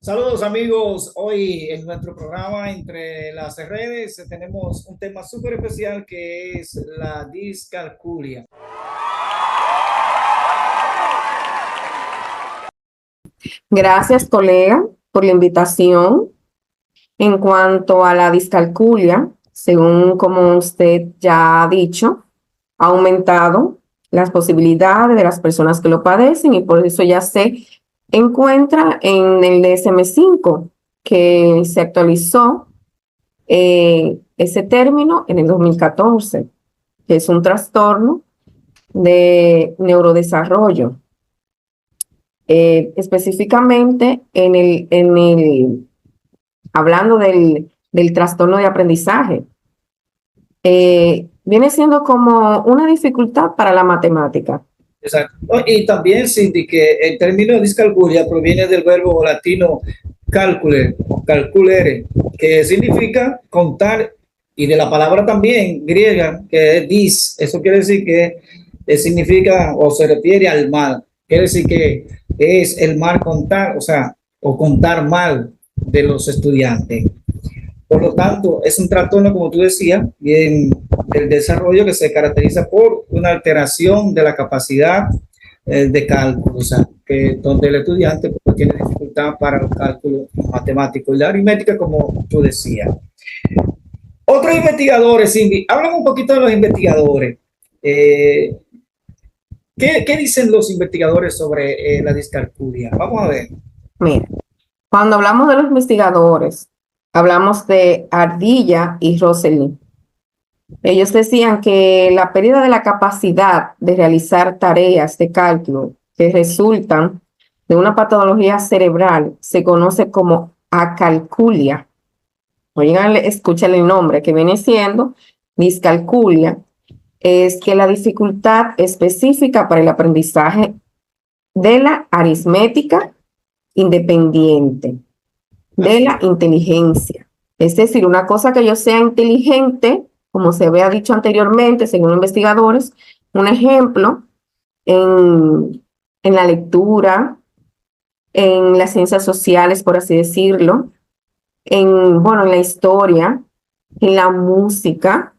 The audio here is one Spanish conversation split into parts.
Saludos amigos, hoy en nuestro programa Entre las Redes tenemos un tema súper especial que es la discalculia. Gracias, colega, por la invitación. En cuanto a la discalculia, según como usted ya ha dicho, ha aumentado las posibilidades de las personas que lo padecen y por eso ya se encuentra en el DSM-5, que se actualizó ese término en el 2014, que es un trastorno de neurodesarrollo. Específicamente hablando del trastorno de aprendizaje, viene siendo como una dificultad para la matemática. Exacto. Y también, Cindy, que el término discalculia proviene del verbo latino calcule o calculere, que significa contar, y de la palabra también griega, que es dis. Eso quiere decir que significa o se refiere al mal. Quiere decir que es el mal contar, o sea, o contar mal de los estudiantes. Por lo tanto, es un trastorno, como tú decías, bien, del desarrollo que se caracteriza por una alteración de la capacidad de cálculo, o sea, que donde el estudiante pues, tiene dificultad para los cálculos matemáticos y la aritmética, como tú decías. Otros investigadores, Cindy, hablan un poquito de los investigadores. ¿Qué dicen los investigadores sobre la discalculia? Vamos a ver. Mira, cuando hablamos de los investigadores, hablamos de Ardilla y Rosselli. Ellos decían que la pérdida de la capacidad de realizar tareas de cálculo que resultan de una patología cerebral se conoce como acalculia. Oigan, escuchen el nombre, que viene siendo discalculia. Es que la dificultad específica para el aprendizaje de la aritmética independiente, de la inteligencia. Es decir, una cosa que yo sea inteligente, como se había dicho anteriormente, según investigadores, un ejemplo en la lectura, en las ciencias sociales, por así decirlo, en la historia, en la música.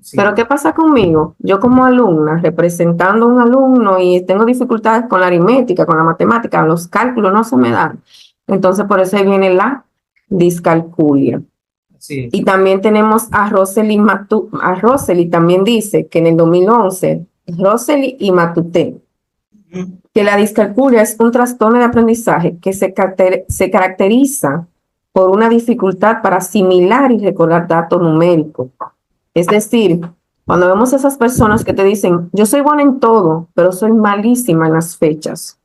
Sí. Pero ¿qué pasa conmigo? Yo como alumna, representando a un alumno y tengo dificultades con la aritmética, con la matemática, los cálculos no se me dan. Entonces por eso ahí viene la discalculia. Sí. Y también tenemos a Rosselli también dice que en el 2011, Rosselli y Matute, que la discalculia es un trastorno de aprendizaje que se caracteriza por una dificultad para asimilar y recordar datos numéricos. Es decir, cuando vemos a esas personas que te dicen, yo soy buena en todo, pero soy malísima en las fechas.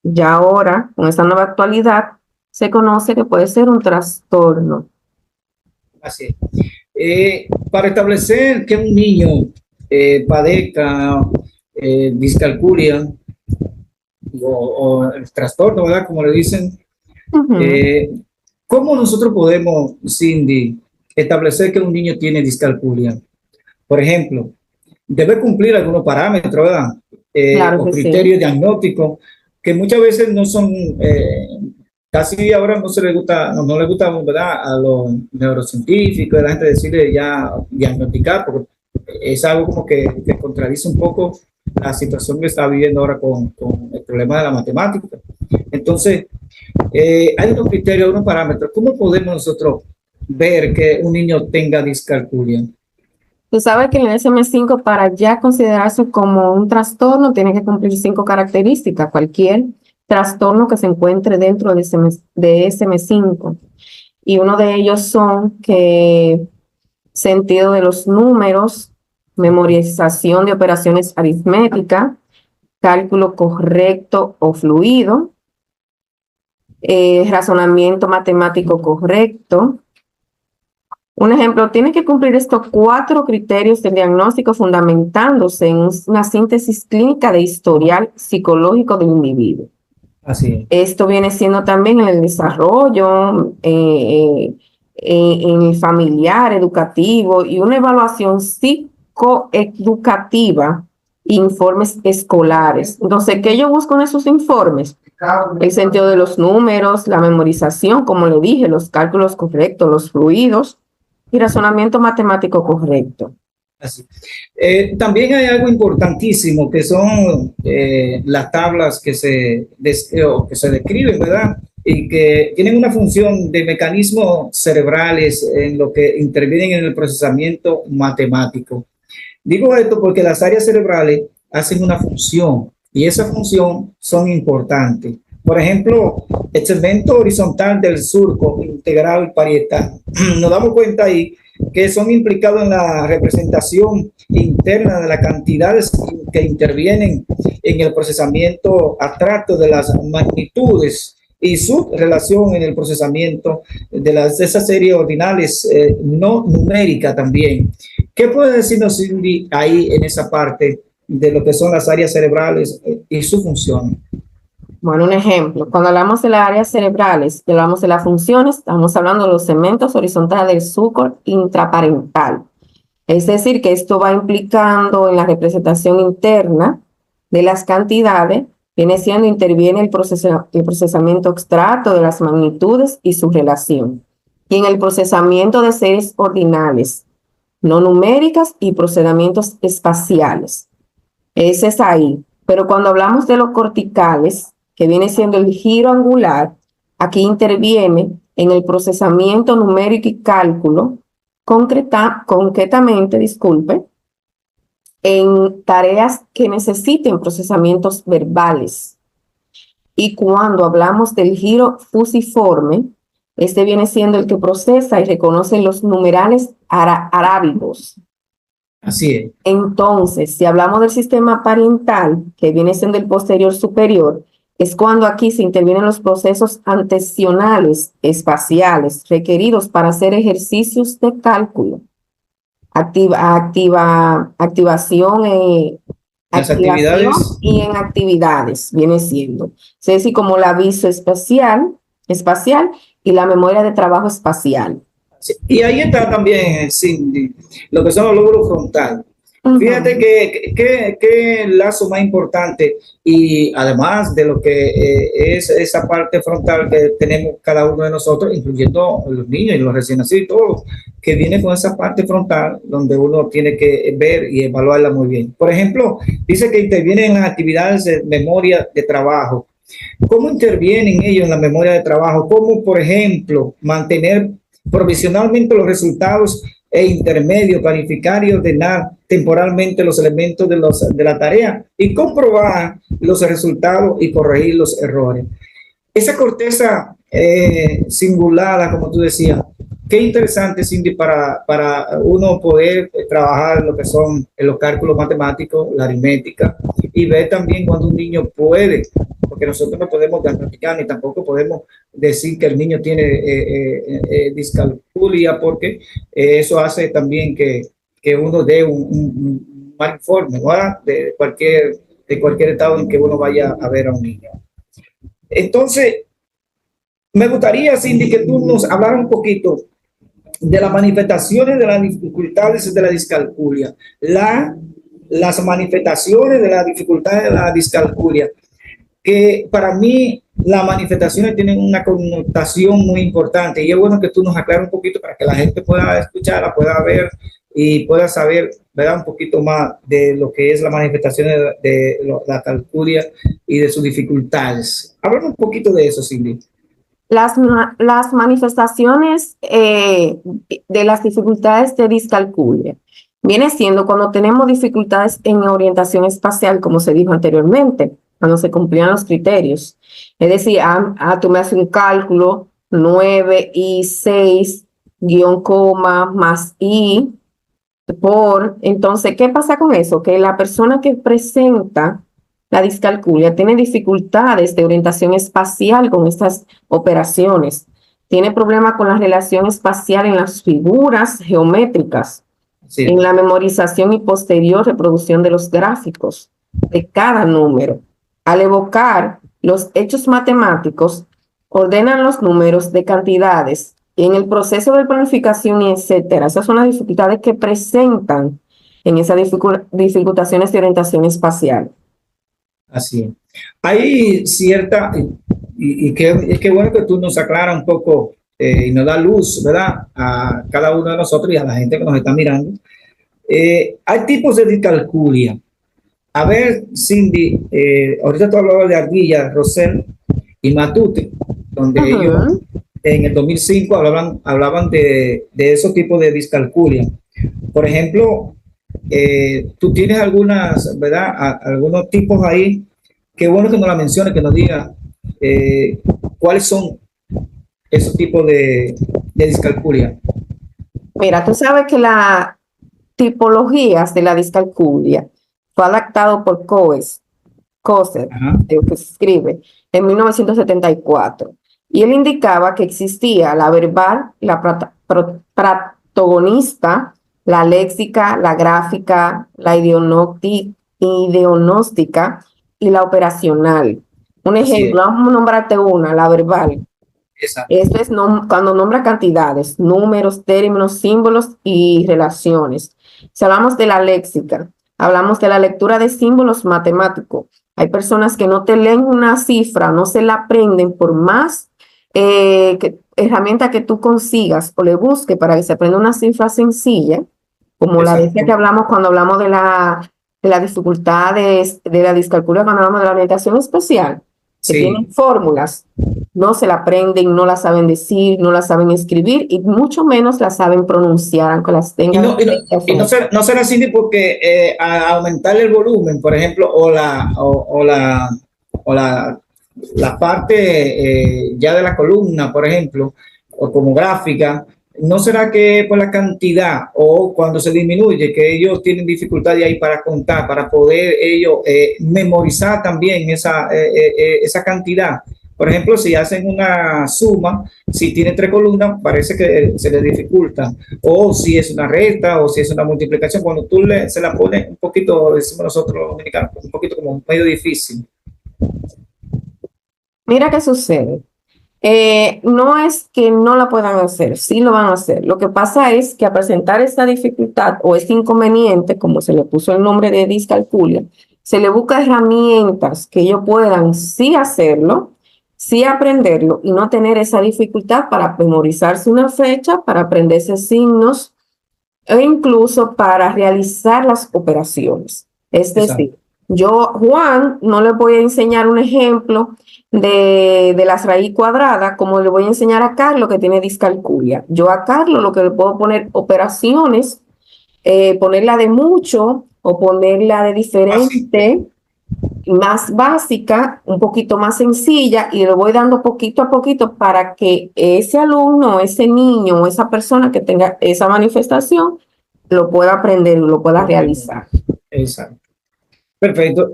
Ya ahora, con esta nueva actualidad, se conoce que puede ser un trastorno. Así es. Para establecer que un niño padezca discalculia o el trastorno, ¿verdad? Como le dicen, ¿cómo nosotros podemos, Cindy, establecer que un niño tiene discalculia? Por ejemplo, debe cumplir algunos parámetros, ¿verdad? Claro o que criterios sí. diagnósticos que muchas veces no son, casi ahora no le gusta, ¿verdad? A los neurocientíficos, a la gente decirle ya diagnosticar, porque es algo como que contradice un poco la situación que está viviendo ahora con el problema de la matemática. Entonces, hay unos criterios, unos parámetros. ¿Cómo podemos nosotros ver que un niño tenga discalculia? Tú sabes que el DSM-5 para ya considerarse como un trastorno tiene que cumplir 5 características, cualquier trastorno que se encuentre dentro de DSM-5. Y uno de ellos son que sentido de los números, memorización de operaciones aritméticas, cálculo correcto o fluido, razonamiento matemático correcto. Un ejemplo, tiene que cumplir estos 4 criterios del diagnóstico fundamentándose en una síntesis clínica de historial psicológico del individuo. Así es. Esto viene siendo también en el desarrollo, en el familiar, educativo y una evaluación psicoeducativa, informes escolares. Entonces, ¿qué yo busco en esos informes? el sentido de los números, la memorización, como le dije, los cálculos correctos, los fluidos y razonamiento matemático correcto. Así. También hay algo importantísimo que son las tablas que se describen, ¿verdad? Y que tienen una función de mecanismos cerebrales en lo que intervienen en el procesamiento matemático. Digo esto porque las áreas cerebrales hacen una función y esa función son importantes. Por ejemplo, el segmento horizontal del surco integral parietal. Nos damos cuenta ahí que son implicados en la representación interna de las cantidades que intervienen en el procesamiento abstracto de las magnitudes y su relación en el procesamiento de esas series ordinales no numéricas también. ¿Qué puede decirnos, Cindy, ahí en esa parte de lo que son las áreas cerebrales y su función? Bueno, un ejemplo, cuando hablamos de las áreas cerebrales y hablamos de las funciones, estamos hablando de los segmentos horizontales del surco intraparental. Es decir, que esto va implicando en la representación interna de las cantidades, interviene el procesamiento abstracto de las magnitudes y su relación. Y en el procesamiento de series ordinales, no numéricas y procedimientos espaciales. Ese es ahí. Pero cuando hablamos de los corticales, que viene siendo el giro angular, aquí interviene en el procesamiento numérico y cálculo, concretamente, en tareas que necesiten procesamientos verbales. Y cuando hablamos del giro fusiforme, este viene siendo el que procesa y reconoce los numerales arábigos. Así es. Entonces, si hablamos del sistema parental, que viene siendo el posterior superior, es cuando aquí se intervienen los procesos antesionales espaciales requeridos para hacer ejercicios de cálculo. Activación las actividades y en actividades viene siendo. Es decir, como la espacial y la memoria de trabajo espacial. Sí, y ahí está también, Cindy, lo que son los lóbulos frontales. Fíjate que lazo más importante y además de lo que es esa parte frontal que tenemos cada uno de nosotros, incluyendo los niños y los recién nacidos, todos, que viene con esa parte frontal donde uno tiene que ver y evaluarla muy bien. Por ejemplo, dice que intervienen en las actividades de memoria de trabajo. ¿Cómo intervienen ellos en la memoria de trabajo? ¿Cómo, por ejemplo, mantener provisionalmente los resultados e intermedio, planificar y ordenar temporalmente los elementos de la tarea y comprobar los resultados y corregir los errores? Esa corteza cingulada, como tú decías, qué interesante, Cindy, para uno poder trabajar lo que son los cálculos matemáticos, la aritmética, y ver también cuando un niño puede, porque nosotros no podemos diagnosticar ni tampoco podemos decir que el niño tiene discalculia, porque eso hace también que uno dé un mal informe, ¿verdad? de cualquier estado en que uno vaya a ver a un niño. Entonces, me gustaría, Cindy, que tú nos hablaras un poquito de las manifestaciones de las dificultades de la discalculia, las manifestaciones de las dificultades de la discalculia, que para mí las manifestaciones tienen una connotación muy importante y es bueno que tú nos aclares un poquito para que la gente pueda escucharla, pueda ver y pueda saber, ¿verdad?, un poquito más de lo que es la manifestación de la calculia y de sus dificultades. Háblame un poquito de eso, Cindy. Las manifestaciones de las dificultades de discalculia viene siendo cuando tenemos dificultades en orientación espacial, como se dijo anteriormente, cuando se cumplían los criterios. Es decir, tú me haces un cálculo 9 y 6 guión coma más i por. Entonces, ¿qué pasa con eso? Que la persona que presenta la discalculia tiene dificultades de orientación espacial con estas operaciones. Tiene problemas con la relación espacial en las figuras geométricas, sí, en la memorización y posterior reproducción de los gráficos de cada número. Al evocar los hechos matemáticos, ordenan los números de cantidades y en el proceso de planificación y etcétera. Esas son las dificultades que presentan en esas dificultaciones de orientación espacial. así es. Hay cierta, y que bueno que tú nos aclaras un poco y nos da luz, ¿verdad? A cada uno de nosotros y a la gente que nos está mirando. Hay tipos de discalculia. A ver, Cindy, ahorita tú hablabas de Ardilla, Rosell y Matute, donde ellos en el 2005 hablaban de esos tipos de discalculia. Por ejemplo, tú tienes algunas, ¿verdad? Algunos tipos ahí. Qué bueno que nos la menciones, que nos diga cuáles son esos tipos de discalculia. Mira, tú sabes que las tipologías de la discalculia fue adaptado por Coser, que se escribe en 1974. Y él indicaba que existía la verbal, la protagonista, la léxica, la gráfica, la ideonóstica y la operacional. Un ejemplo, vamos a nombrarte una, la verbal. Exacto. Esto es cuando nombra cantidades, números, términos, símbolos y relaciones. Si hablamos de la léxica, hablamos de la lectura de símbolos matemáticos. Hay personas que no te leen una cifra, no se la aprenden por más herramienta que tú consigas o le busques para que se aprenda una cifra sencilla, como la de que hablamos cuando hablamos de la dificultad de la discalculia, cuando hablamos de la orientación especial, que tienen fórmulas, no se la aprenden, no la saben decir, no la saben escribir y mucho menos la saben pronunciar, aunque las tengan. Y no será así porque a aumentar el volumen, por ejemplo, o la parte ya de la columna, por ejemplo, o como gráfica, ¿no será que por la cantidad o cuando se disminuye, que ellos tienen dificultad de ahí para contar, para poder ellos memorizar también esa cantidad? Por ejemplo, si hacen una suma, si tiene 3 columnas, parece que se les dificulta. O si es una resta, o si es una multiplicación, cuando tú se la pones un poquito, decimos nosotros los dominicanos, un poquito como medio difícil. Mira qué sucede. No es que no la puedan hacer, sí lo van a hacer. Lo que pasa es que a presentar esta dificultad o este inconveniente, como se le puso el nombre de discalculia, se le busca herramientas que ellos puedan sí hacerlo, sí aprenderlo y no tener esa dificultad para memorizarse una fecha, para aprenderse signos e incluso para realizar las operaciones. Es decir, yo, Juan, no le voy a enseñar un ejemplo de la raíz cuadrada como le voy a enseñar a Carlos que tiene discalculia. Yo a Carlos lo que le puedo poner operaciones, ponerla de mucho o ponerla de diferente, más básica, un poquito más sencilla y le voy dando poquito a poquito para que ese alumno, ese niño o esa persona que tenga esa manifestación lo pueda aprender y lo pueda realizar. Exacto. Perfecto.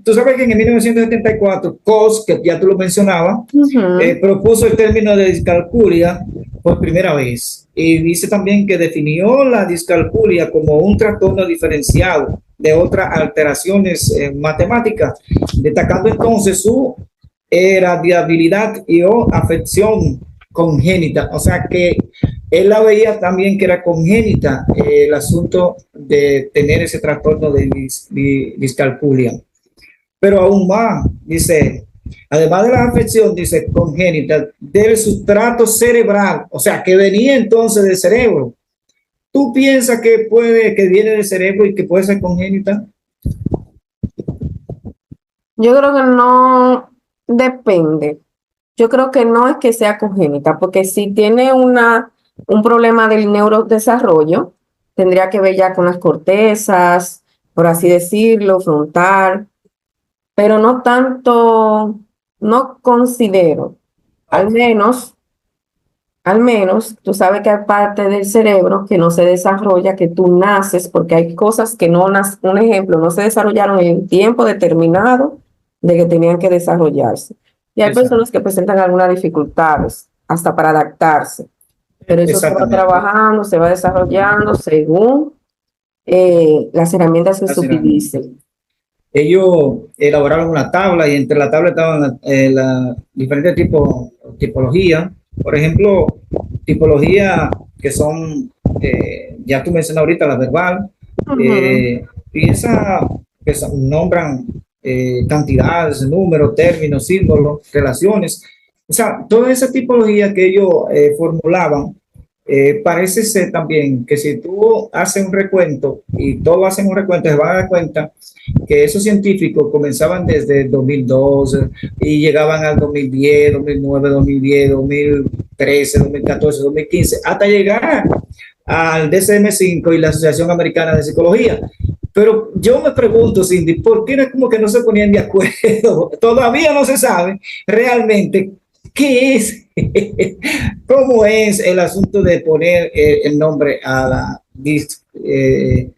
Tú sabes que en 1974, Cos, que ya tú lo mencionabas, propuso el término de discalculia por primera vez. Y dice también que definió la discalculia como un trastorno diferenciado de otras alteraciones matemáticas, destacando entonces su irradiabilidad y o afección congénita. O sea que él la veía también que era congénita el asunto de tener ese trastorno de discalculia. Pero aún más, dice, además de la afección, dice, congénita, del sustrato cerebral, o sea, que venía entonces del cerebro. ¿Tú piensas que viene del cerebro y que puede ser congénita? Yo creo que no depende. Yo creo que no es que sea congénita, porque si tiene un problema del neurodesarrollo, tendría que ver ya con las cortezas, por así decirlo, frontal, pero no tanto, no considero, al menos, tú sabes que hay parte del cerebro que no se desarrolla, que tú naces, porque hay cosas que no un ejemplo, no se desarrollaron en el tiempo determinado de que tenían que desarrollarse. Y hay personas que presentan algunas dificultades, hasta para adaptarse. Pero eso se va trabajando, se va desarrollando según las herramientas que se utilicen. Ellos elaboraron una tabla y entre la tabla estaban diferentes tipologías. Por ejemplo, tipología que son, ya tú mencionas ahorita, la verbal, y esa que nombran cantidades, números, términos, símbolos, relaciones. O sea, toda esa tipología que ellos formulaban, parece ser también que si tú haces un recuento y todos hacen un recuento, se van a dar cuenta que esos científicos comenzaban desde el 2012 y llegaban al 2010, 2009, 2010, 2013, 2014, 2015, hasta llegar al DSM-5 y la Asociación Americana de Psicología. Pero yo me pregunto, Cindy, ¿por qué no, como que no se ponían de acuerdo? Todavía no se sabe realmente qué es, cómo es el asunto de poner el nombre a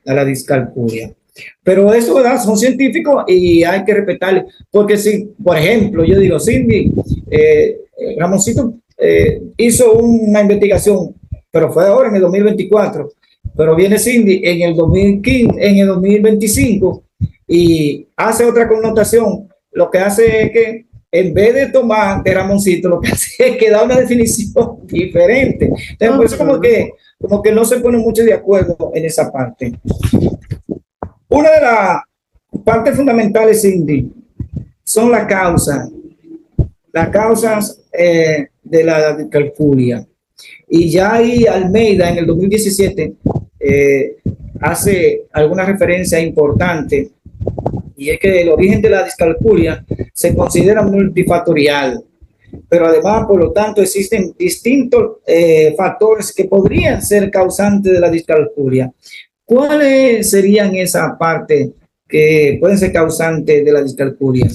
la discalculia. Pero eso, ¿verdad? Son científicos y hay que respetarle. Porque si, por ejemplo, yo digo, Cindy, Ramoncito hizo una investigación, pero fue ahora en el 2024. Pero viene Cindy en el 2015, en el 2025 y hace otra connotación. Lo que hace es que en vez de tomar de Ramoncito, lo que hace es que da una definición diferente. Entonces, por eso como que no se pone mucho de acuerdo en esa parte. Una de las partes fundamentales, Cindy, son las causas de la discalculia. Y ya ahí Almeida en el 2017 hace alguna referencia importante, y es que el origen de la discalculia se considera multifactorial, pero además, por lo tanto, existen distintos factores que podrían ser causantes de la discalculia. ¿Cuáles serían esa parte que pueden ser causantes de la discalculia?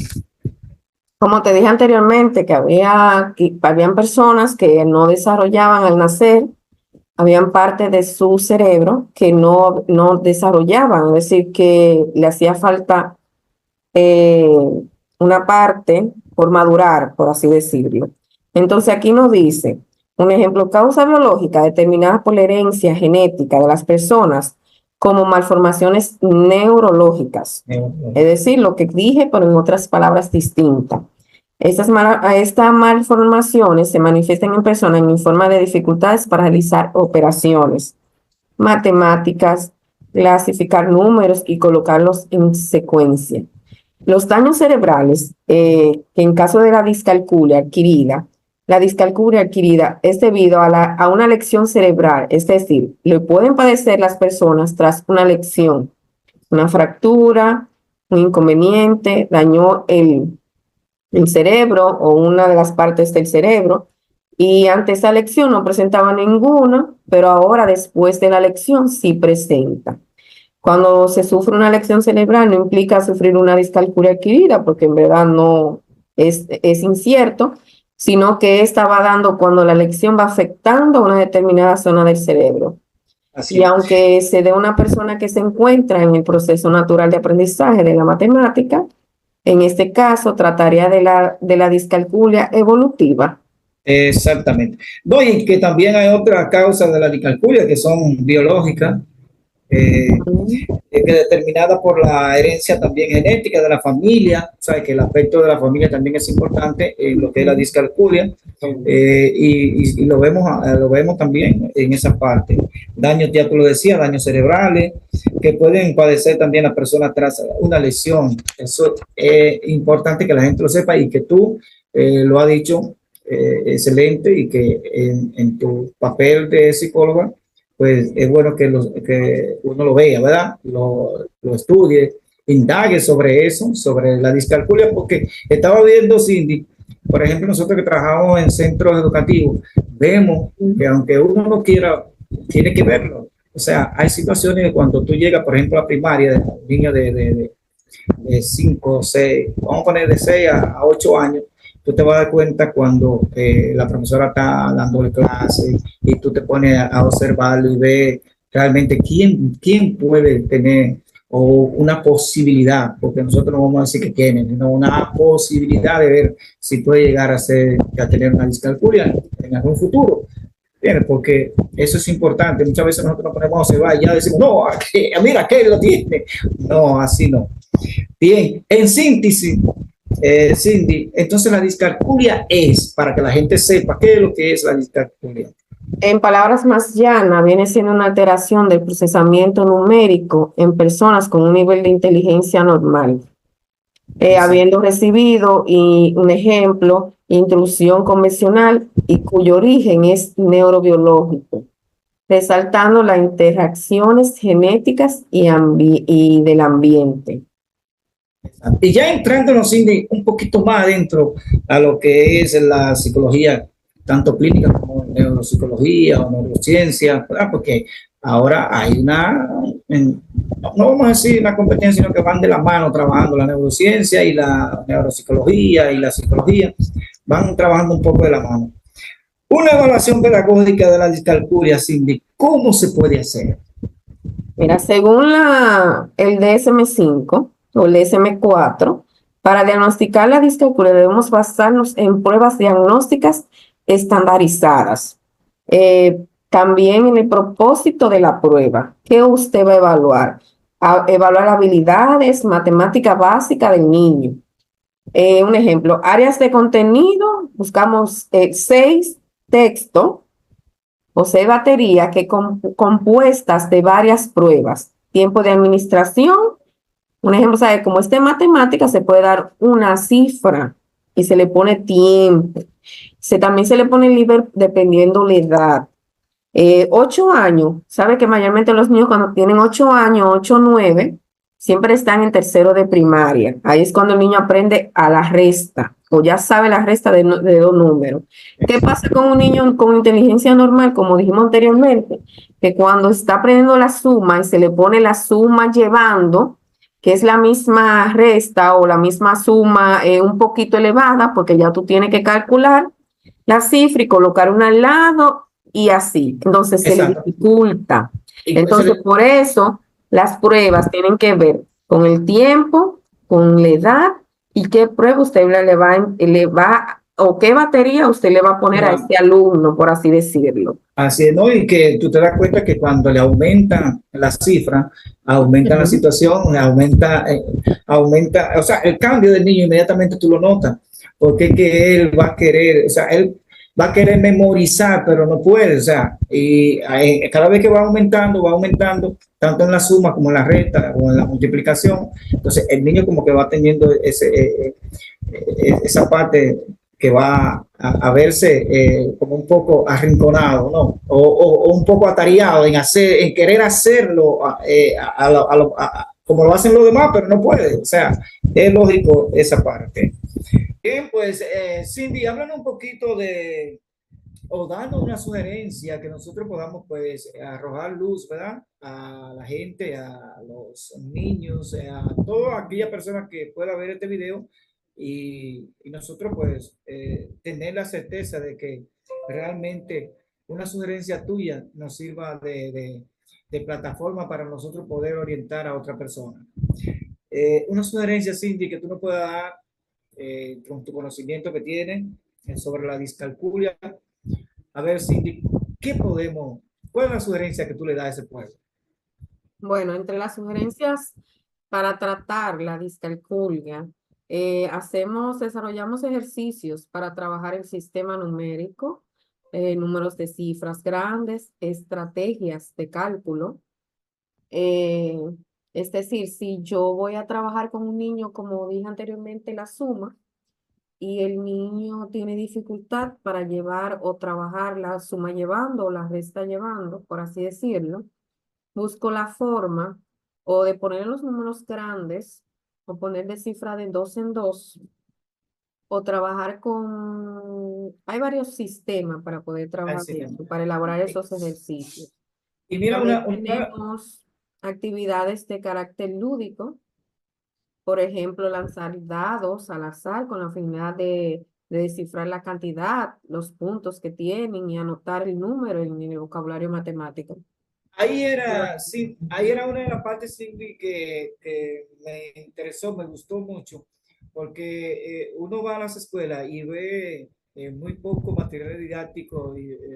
Como te dije anteriormente, que habían personas que no desarrollaban al nacer, habían parte de su cerebro que no desarrollaban, es decir, que le hacía falta una parte por madurar, por así decirlo. Entonces aquí nos dice, un ejemplo, causa biológica determinada por la herencia genética de las personas como malformaciones neurológicas. Es decir, lo que dije, pero en otras palabras distintas. Estas malformaciones se manifiestan en personas en forma de dificultades para realizar operaciones matemáticas, clasificar números y colocarlos en secuencia. Los daños cerebrales, que en caso de la discalculia adquirida es debido a una lesión cerebral, es decir, lo pueden padecer las personas tras una lesión, una fractura, un inconveniente, dañó el cerebro o una de las partes del cerebro, y ante esa lesión no presentaba ninguna, pero ahora después de la lesión sí presenta. Cuando se sufre una lesión cerebral no implica sufrir una discalculia adquirida, porque en verdad no es incierto, sino que esta va dando cuando la lesión va afectando una determinada zona del cerebro. Así y es. Aunque se dé una persona que se encuentra en el proceso natural de aprendizaje de la matemática, en este caso trataría de la discalculia evolutiva. Exactamente. No, y que también hay otras causas de la discalculia que son biológicas, que determinada por la herencia también genética de la familia, o sea, que el aspecto de la familia también es importante en lo que es la discalculia, y lo vemos también en esa parte. Daños, ya tú lo decías, daños cerebrales, que pueden padecer también las personas tras una lesión. Eso es importante que la gente lo sepa y que tú lo has dicho excelente, y que en tu papel de psicóloga, pues es bueno que uno lo vea, ¿verdad? Lo estudie, indague sobre eso, sobre la discalculia, porque estaba viendo, Cindy, por ejemplo, nosotros que trabajamos en centros educativos, vemos que aunque uno no quiera, tiene que verlo. O sea, hay situaciones cuando tú llegas, por ejemplo, a la primaria, de niños de 5, 6, vamos a poner de 6 a 8 años, tú te vas a dar cuenta cuando la profesora está dándole clase y tú te pones a observarlo y ves realmente quién puede tener una posibilidad, porque nosotros no vamos a decir que tienen, sino una posibilidad de ver si puede llegar a tener una discalculia en algún futuro. ¿Entiendes? Porque eso es importante. Muchas veces nosotros nos ponemos a observar y ya decimos, no, mira, aquel lo tiene. No, así no. Bien, en síntesis, Cindy, entonces la discalculia es, para que la gente sepa qué es lo que es la discalculia. En palabras más llanas, viene siendo una alteración del procesamiento numérico en personas con un nivel de inteligencia normal. Exacto. habiendo recibido y un ejemplo, intrusión convencional y cuyo origen es neurobiológico, resaltando las interacciones genéticas y del ambiente. Y ya entrándonos Cindy, un poquito más adentro a lo que es la psicología, tanto clínica como neuropsicología o neurociencia, ¿verdad? Porque ahora hay no vamos a decir una competencia, sino que van de la mano trabajando la neurociencia y la neuropsicología y la psicología, van trabajando un poco de la mano. Una evaluación pedagógica de la discalculia, Cindy, ¿cómo se puede hacer? Mira, según el DSM-5 o el DSM-4, para diagnosticar la discalculia debemos basarnos en pruebas diagnósticas estandarizadas. También en el propósito de la prueba, ¿qué usted va a evaluar? Evaluar habilidades, matemática básica del niño. Un ejemplo, áreas de contenido, buscamos 6 texto. Posee batería que compuestas de varias pruebas. Tiempo de administración. Un ejemplo, ¿sabe? Como es de matemática, se puede dar una cifra y se le pone tiempo. También se le pone el nivel dependiendo la edad. 8 años, sabe que mayormente los niños cuando tienen 8 años, 8 o 9, siempre están en tercero de primaria. Ahí es cuando el niño aprende a la resta o ya sabe la resta de dos números. ¿Qué pasa con un niño con inteligencia normal? Como dijimos anteriormente, que cuando está aprendiendo la suma y se le pone la suma llevando, que es la misma resta o la misma suma un poquito elevada, porque ya tú tienes que calcular la cifra y colocar una al lado y así. Entonces se le Exacto. dificulta. Y Entonces, por eso las pruebas tienen que ver con el tiempo, con la edad y qué prueba usted le va o qué batería usted le va a poner a este alumno, por así decirlo. así es, ¿no? Y que tú te das cuenta que cuando le aumentan la cifra, aumenta la Ujú. situación, aumenta, o sea, el cambio del niño inmediatamente tú lo notas, porque es que él va a querer, o sea, él va a querer memorizar, pero no puede, o sea, y cada vez que va aumentando, tanto en la suma como en la resta o en la multiplicación, entonces el niño como que va teniendo esa parte que va a verse como un poco arrinconado, ¿no? O un poco atareado en querer hacerlo como lo hacen los demás, pero no puede. O sea, es lógico esa parte. Bien, pues Cindy, háblanos un poquito o dando una sugerencia que nosotros podamos pues arrojar luz, ¿verdad? A la gente, a los niños, a toda aquella persona que pueda ver este video y nosotros pues tener la certeza de que realmente una sugerencia tuya nos sirva de plataforma para nosotros poder orientar a otra persona. Una sugerencia, Cindy, que tú nos puedas dar con tu conocimiento que tienes sobre la discalculia. A ver, Cindy, ¿cuál es la sugerencia que tú le das a ese pueblo? Bueno, entre las sugerencias para tratar la discalculia, desarrollamos ejercicios para trabajar el sistema numérico, números de cifras grandes, estrategias de cálculo. Eh, es decir, si yo voy a trabajar con un niño, como dije anteriormente, la suma, y el niño tiene dificultad para llevar o trabajar la suma llevando o la resta llevando, por así decirlo, busco la forma o de poner los números grandes o poner de cifra de dos en dos o trabajar con... Hay varios sistemas para poder trabajar Así eso, mismo. para elaborar esos ejercicios. Y mira, También tenemos actividades de carácter lúdico, por ejemplo, lanzar dados al azar con la finalidad de descifrar la cantidad, los puntos que tienen y anotar el número en el vocabulario matemático. ahí era una de las partes, Cindy, que me interesó, me gustó mucho, porque uno va a las escuelas y ve muy poco material didáctico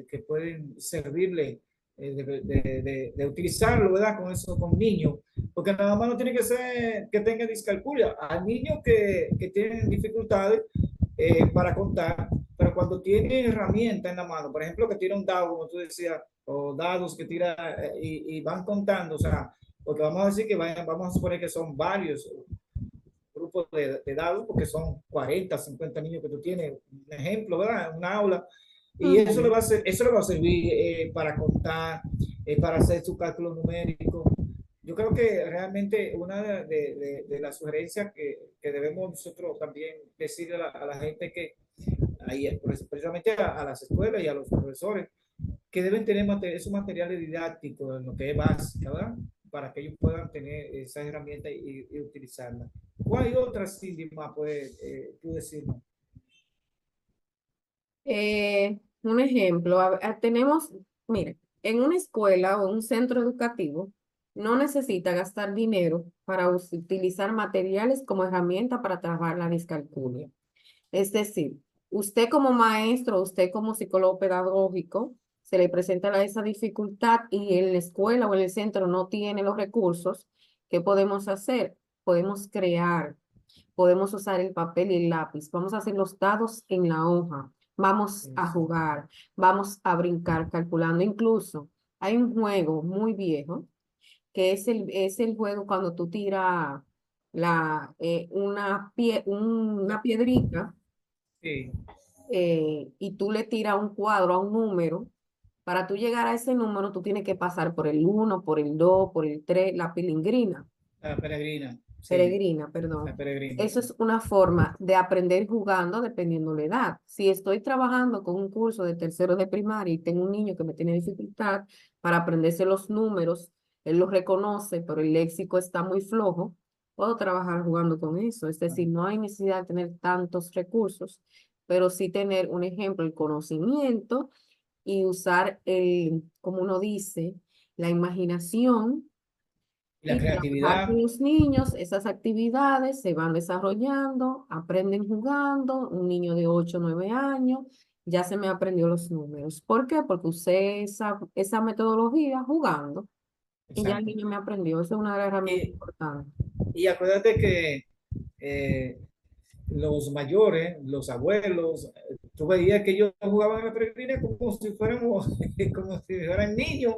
que pueden servirle de utilizarlo, ¿verdad? Con eso, con niños, porque nada más no tiene que ser que tenga discalculia. Hay niños que tienen dificultades para contar, pero cuando tiene herramienta en la mano, por ejemplo, que tiene un dado, como tú decías, o dados que tira y van contando, o sea, porque vamos a decir que vamos a suponer que son varios grupo de edad, porque son 40, 50 niños que tú tienes, un ejemplo, ¿verdad? En una aula. Y eso le Ujú. va a, eso le va a servir para contar, para hacer su cálculo numérico. Yo creo que realmente una de las sugerencias que debemos nosotros también decirle a la gente que, ahí, precisamente a las escuelas y a los profesores, que deben tener esos materiales didácticos en lo que es básica, ¿verdad? Para que ellos puedan tener esas herramientas y utilizarlas. ¿Cuál otras, Cindy, más puedes tú decirnos? Un ejemplo, tenemos, mire, en una escuela o un centro educativo no necesita gastar dinero para utilizar materiales como herramienta para trabajar la discalculia. Es decir, usted como maestro, usted como psicólogo pedagógico, se le presenta esa dificultad y en la escuela o en el centro no tiene los recursos. ¿Qué podemos hacer? Podemos crear, podemos usar el papel y el lápiz, vamos a hacer los dados en la hoja, vamos a Exacto. jugar, vamos a brincar calculando. Incluso hay un juego muy viejo que es el juego cuando tú tiras una piedrita Sí, y tú le tiras un cuadro a un número. Para tú llegar a ese número, tú tienes que pasar por el uno, por el 2, por el 3, la pilingrina. la peregrina, sí, Peregrina, la perdón. peregrina, Eso sí. es una forma de aprender jugando dependiendo la edad. Si estoy trabajando con un curso de tercero de primaria y tengo un niño que me tiene dificultad para aprenderse los números, él los reconoce, pero el léxico está muy flojo, puedo trabajar jugando con eso. Es decir, no hay necesidad de tener tantos recursos, pero sí tener un ejemplo, el conocimiento y usar como uno dice, la imaginación Y la y trabajar creatividad, con los niños, esas actividades se van desarrollando, aprenden jugando, un niño de 8 o 9 años ya se me aprendió los números. ¿Por qué? Porque usé esa metodología jugando y ya el exacto. niño me aprendió. Esa es una de las herramientas Y, importantes. y acuérdate que eh, los mayores, los abuelos, tú veías que ellos jugaban a la peregrina como si fuéramos, como si fueran niños,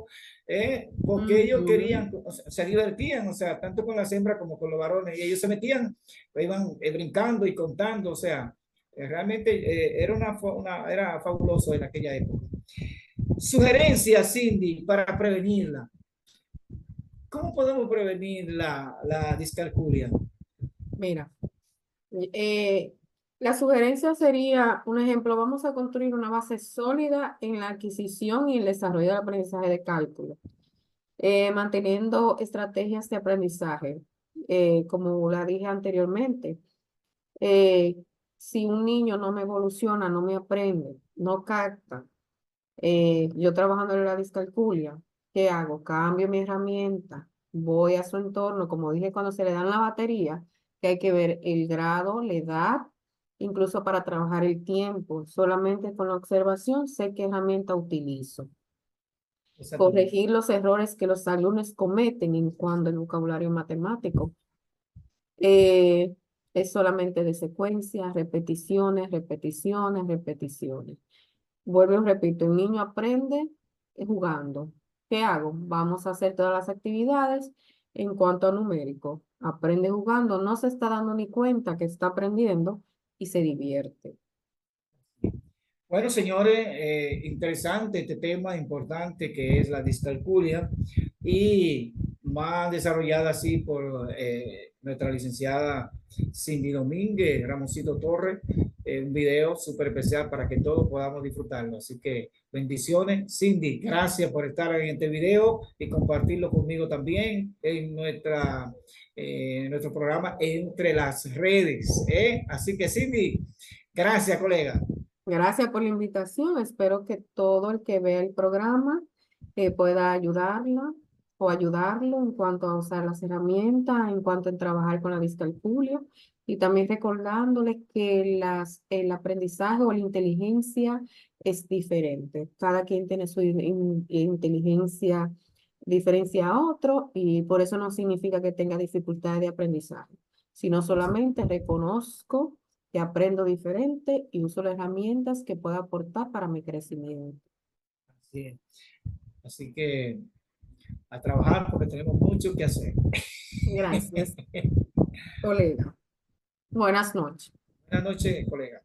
porque ellos Ujú. querían, o sea, se divertían, o sea, tanto con las hembras como con los varones, y ellos se metían, iban brincando y contando, o sea, realmente era fabuloso en aquella época. Sugerencias, Cindy, para prevenirla. ¿Cómo podemos prevenir la discalculia? Mira, eh, la sugerencia sería, un ejemplo, vamos a construir una base sólida en la adquisición y el desarrollo del aprendizaje de cálculo. Manteniendo estrategias de aprendizaje, como la dije anteriormente. eh, si un niño no me evoluciona, no me aprende, no capta, yo trabajando en la discalculia, ¿qué hago? Cambio mi herramienta, voy a su entorno, como dije cuando se le dan la batería, que hay que ver el grado, la edad, incluso para trabajar el tiempo. Solamente con la observación sé qué herramienta utilizo. Exactamente. Corregir los errores que los alumnos cometen en cuanto al vocabulario matemático. Eh, es solamente de secuencias, repeticiones, repeticiones, repeticiones. Vuelvo y repito, el niño aprende jugando. ¿Qué hago? Vamos a hacer todas las actividades en cuanto a numérico. Aprende jugando, no se está dando ni cuenta que está aprendiendo y se divierte. Bueno, señores, interesante este tema importante que es la discalculia y más desarrollada así por nuestra licenciada Cindy Domínguez, Ramosito Torres, un video súper especial para que todos podamos disfrutarlo. Así que bendiciones, Cindy, gracias por estar en este video y compartirlo conmigo también en nuestro programa Entre las Redes. Así que, Cindy, gracias, colega. Gracias por la invitación. Espero que todo el que vea el programa pueda ayudarla o ayudarlo en cuanto a usar las herramientas, en cuanto a trabajar con la discalculia y también recordándole que el aprendizaje o la inteligencia es diferente. Cada quien tiene su inteligencia diferencia a otro y por eso no significa que tenga dificultades de aprendizaje, sino solamente reconozco que aprendo diferente y uso las herramientas que pueda aportar para mi crecimiento. Así, así que a trabajar porque tenemos mucho que hacer. Gracias, colega. Buenas noches. Buenas noches, colega.